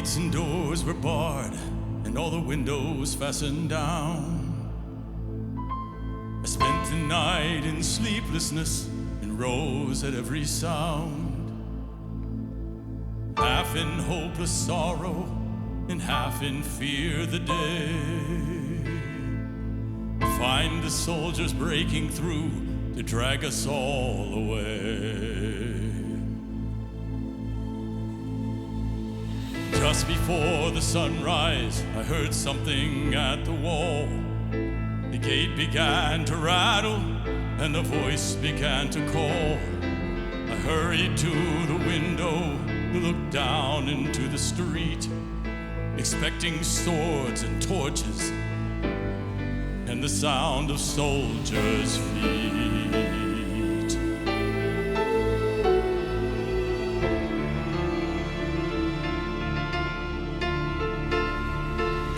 gates and doors were barred, and all the windows fastened down. I spent the night in sleeplessness and rose at every sound, half in hopeless sorrow and half in fear the day. Find the soldiers breaking through to drag us all away. Just before the sunrise, I heard something at the wall. The gate began to rattle, and the voice began to call. I hurried to the window to look down into the street, expecting swords and torches and the sound of soldiers' feet.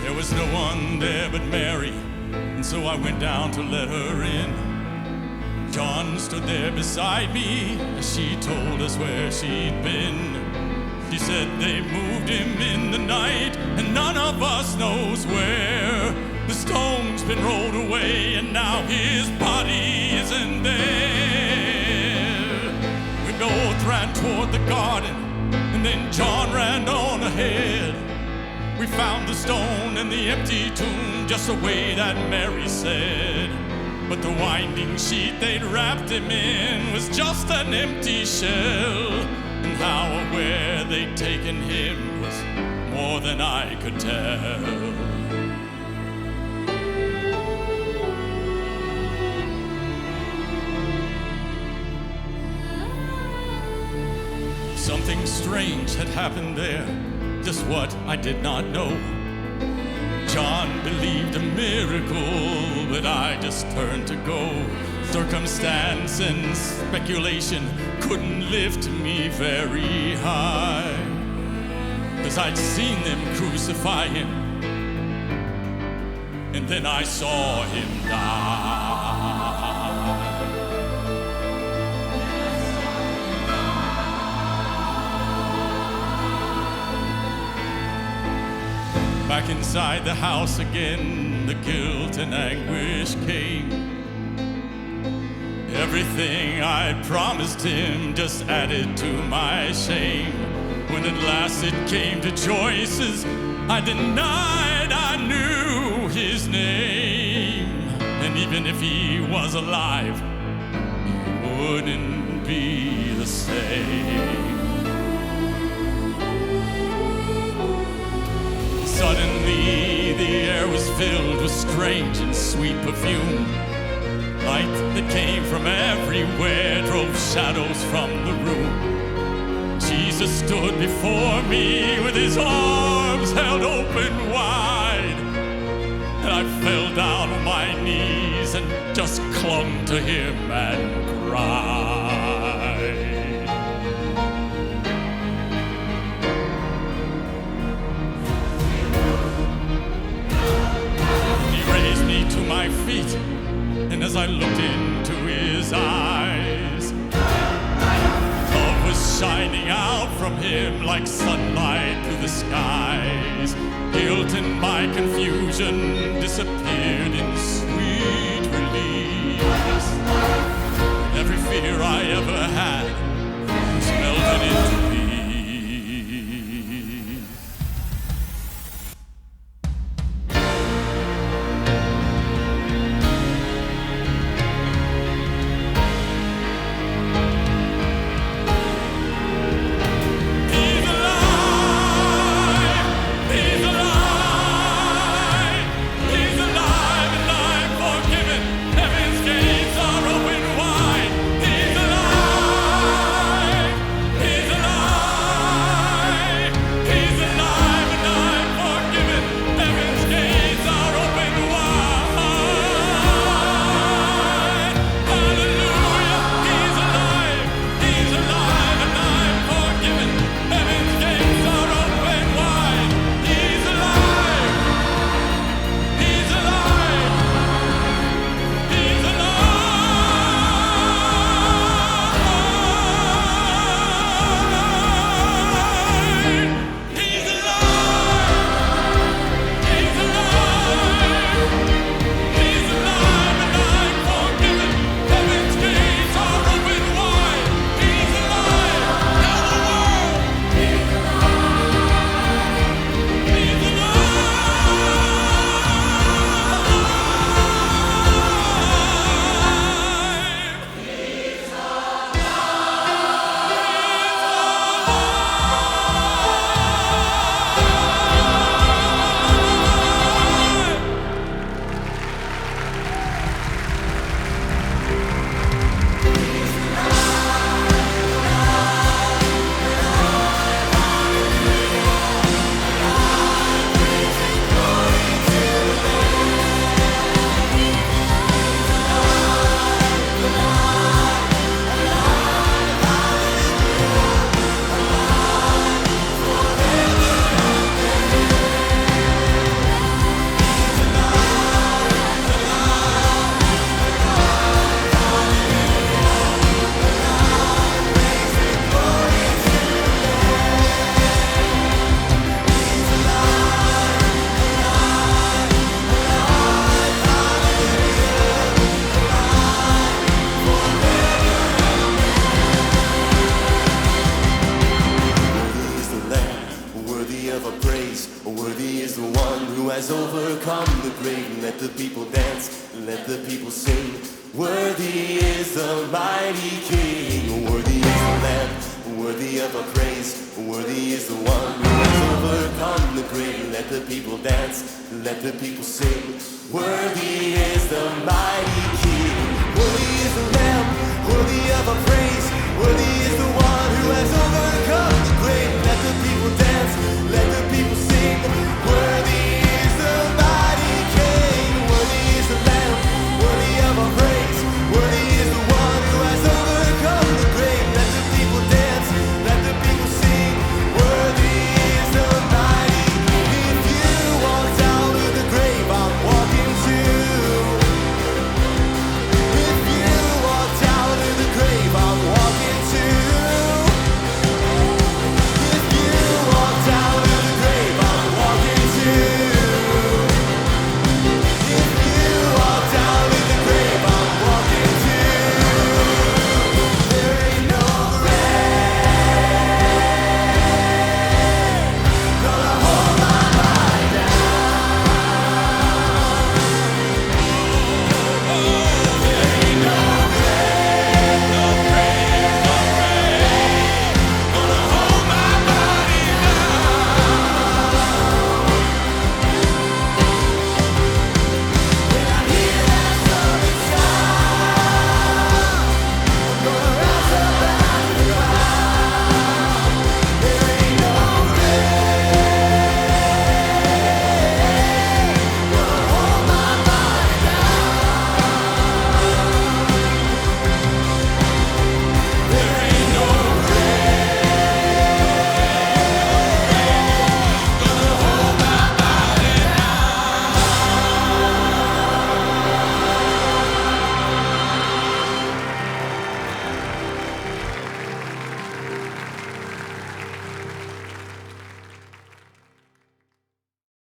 There was no one there but Mary, and so I went down to let her in. John stood there beside me as she told us where she'd been. She said they moved him in the night, and none of us knows where. The stone's been rolled away, and now his body isn't there. We both ran toward the garden, and then John ran on ahead. We found the stone and the empty tomb just the way that Mary said. But the winding sheet they'd wrapped him in was just an empty shell. And how or where they'd taken him was more than I could tell. Something strange had happened there, just what I did not know. John believed a miracle, but I just turned to go. Circumstance and speculation couldn't lift me very high, 'cause I'd seen them crucify him, and then I saw him die. Back inside the house again, the guilt and anguish came. Everything I promised him just added to my shame. When at last it came to choices, I denied I knew his name. And even if he was alive, he wouldn't be the same. Suddenly the air was filled with strange and sweet perfume. Light that came from everywhere drove shadows from the room. Jesus stood before me with his arms held open wide, and I fell down on my knees and just clung to him and cried. He raised me to my feet, and as I looked into his eyes, love was shining out from him like sunlight through the skies. Guilt and my confusion disappeared in sweet release. Every fear I ever had was melted into peace. He's alive! has overcome the grave. Let the people dance, let the people sing. Worthy is the mighty King, worthy is the Lamb, worthy of our praise. Worthy is the one who has overcome the grave. Let the people dance, let the people sing. Worthy is the mighty King, worthy is the Lamb, worthy of our praise. Worthy is the one